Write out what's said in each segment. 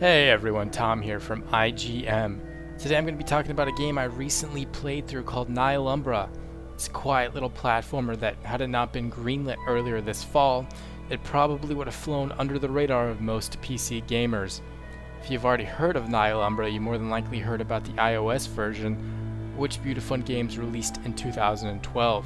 Hey everyone, Tom here from IGM. Today I'm going to be talking about a game I recently played through called Nihilumbra. It's a quiet little platformer that, had it not been greenlit earlier this fall, it probably would have flown under the radar of most PC gamers. If you've already heard of Nihilumbra, you more than likely heard about the iOS version, which Beautifun Games released in 2012.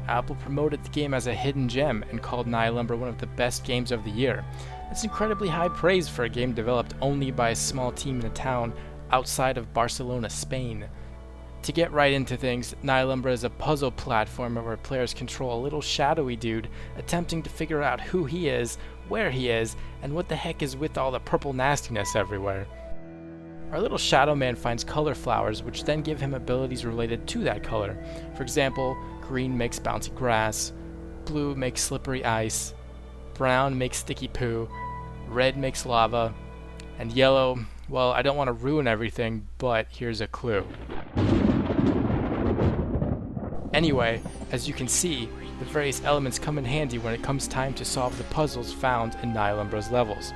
Apple promoted the game as a hidden gem and called Nihilumbra one of the best games of the year. That's incredibly high praise for a game developed only by a small team in a town outside of Barcelona, Spain. To get right into things, Nihilumbra is a puzzle platformer where players control a little shadowy dude attempting to figure out who he is, where he is, and what the heck is with all the purple nastiness everywhere. Our little shadow man finds color flowers, which then give him abilities related to that color. For example, green makes bouncy grass, blue makes slippery ice, brown makes sticky poo, red makes lava, and yellow, well, I don't want to ruin everything, but here's a clue. Anyway, as you can see, the various elements come in handy when it comes time to solve the puzzles found in Nihilumbra's levels.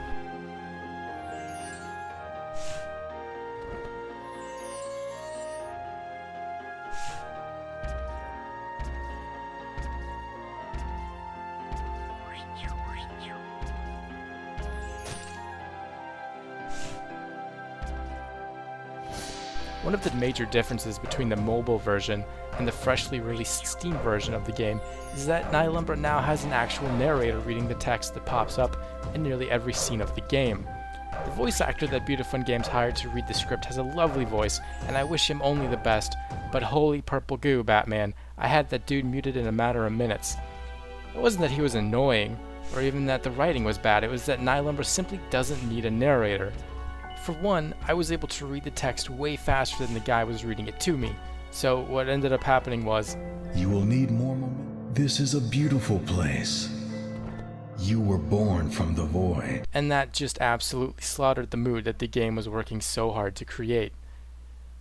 One of the major differences between the mobile version and the freshly released Steam version of the game is that Nihilumbra now has an actual narrator reading the text that pops up in nearly every scene of the game. The voice actor that Beautifun Games hired to read the script has a lovely voice, and I wish him only the best, but holy purple goo, Batman, I had that dude muted in a matter of minutes. It wasn't that he was annoying, or even that the writing was bad, it was that Nihilumbra simply doesn't need a narrator. For one, I was able to read the text way faster than the guy was reading it to me, so what ended up happening was, "You will need more moment. This is a beautiful place. You were born from the void." And that just absolutely slaughtered the mood that the game was working so hard to create.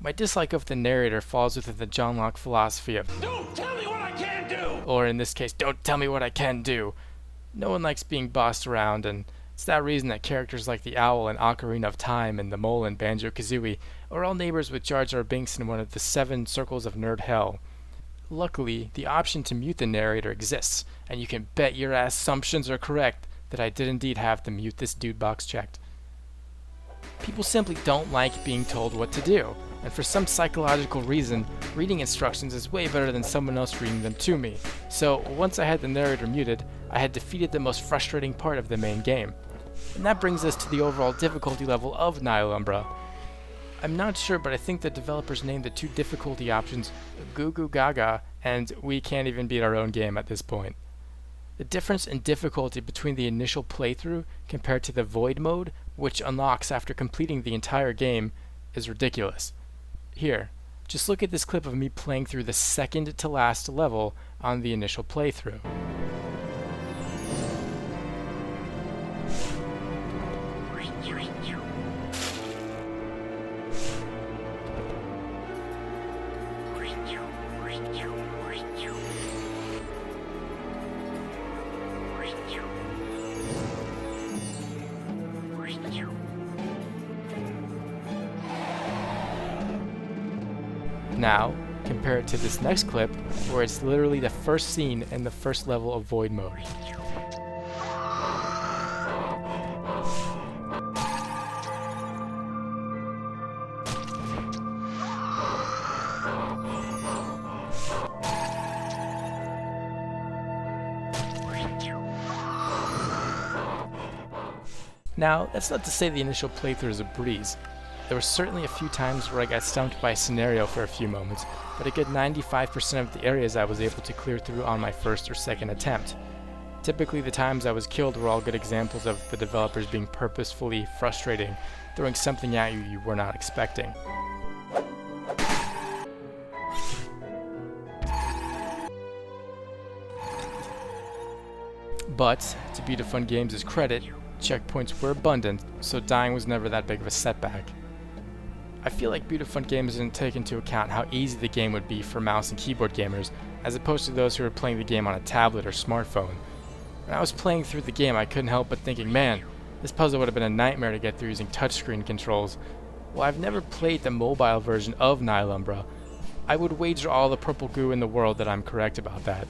My dislike of the narrator falls within the John Locke philosophy of, "Don't tell me what I can do!" Or in this case, "Don't tell me what I can do." No one likes being bossed around, and it's that reason that characters like the Owl in Ocarina of Time and the Mole in Banjo-Kazooie are all neighbors with Jar Jar Binks in one of the 7 circles of nerd hell. Luckily, the option to mute the narrator exists, and you can bet your assumptions are correct that I did indeed have the mute this dude box checked. People simply don't like being told what to do, and for some psychological reason, reading instructions is way better than someone else reading them to me. So once I had the narrator muted, I had defeated the most frustrating part of the main game. And that brings us to the overall difficulty level of Nihilumbra. I'm not sure, but I think the developers named the 2 difficulty options Goo Goo Gaga and We Can't Even Beat Our Own Game at this point. The difference in difficulty between the initial playthrough compared to the Void mode, which unlocks after completing the entire game, is ridiculous. Here, just look at this clip of me playing through the second to last level on the initial playthrough. Now, compare it to this next clip, where it's literally the first scene in the first level of Void mode. Now, that's not to say the initial playthrough is a breeze. There were certainly a few times where I got stumped by a scenario for a few moments, but a good 95% of the areas I was able to clear through on my first or second attempt. Typically the times I was killed were all good examples of the developers being purposefully frustrating, throwing something at you were not expecting. But, to Beautifun Games' credit, checkpoints were abundant, so dying was never that big of a setback. I feel like Beautifun Games didn't take into account how easy the game would be for mouse and keyboard gamers, as opposed to those who were playing the game on a tablet or smartphone. When I was playing through the game, I couldn't help but thinking, man, This puzzle would have been a nightmare to get through using touchscreen controls. While I've never played the mobile version of Nihilumbra, I would wager all the purple goo in the world that I'm correct about that.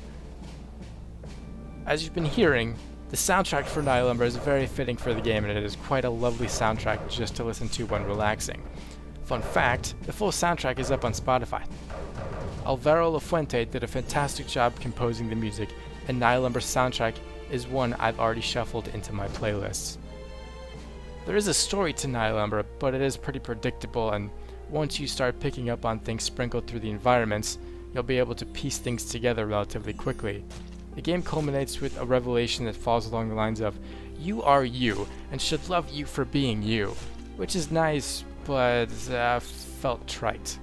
As you've been hearing, the soundtrack for Nihilumbra is very fitting for the game, and it is quite a lovely soundtrack just to listen to when relaxing. Fun fact, the full soundtrack is up on Spotify. Alvaro Lafuente did a fantastic job composing the music, and Nihilumbra's soundtrack is one I've already shuffled into my playlists. There is a story to Nihilumbra, but it is pretty predictable, and once you start picking up on things sprinkled through the environments, you'll be able to piece things together relatively quickly. The game culminates with a revelation that falls along the lines of, you are you, and should love you for being you, which is nice, but felt trite.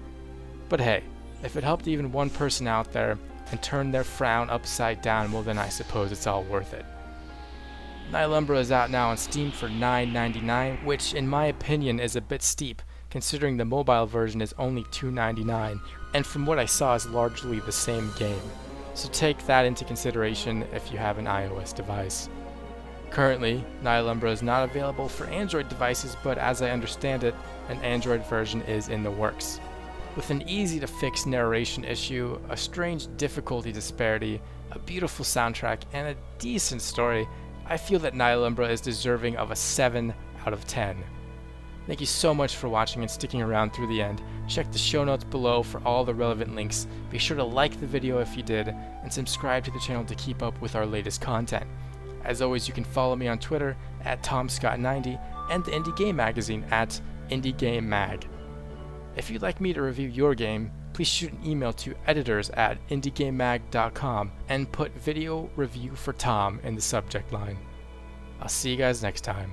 But hey, if it helped even one person out there and turned their frown upside down, well then I suppose it's all worth it. Nihilumbra is out now on Steam for $9.99, which in my opinion is a bit steep, considering the mobile version is only $2.99, and from what I saw is largely the same game. So take that into consideration if you have an iOS device. Currently, Nihilumbra is not available for Android devices, but as I understand it, an Android version is in the works. With an easy-to-fix narration issue, a strange difficulty disparity, a beautiful soundtrack, and a decent story, I feel that Nihilumbra is deserving of a 7 out of 10. Thank you so much for watching and sticking around through the end. Check the show notes below for all the relevant links. Be sure to like the video if you did, and subscribe to the channel to keep up with our latest content. As always, you can follow me on Twitter at TomScott90 and the Indie Game Magazine at IndieGameMag. If you'd like me to review your game, please shoot an email to editors@indiegamemag.com and put video review for Tom in the subject line. I'll see you guys next time.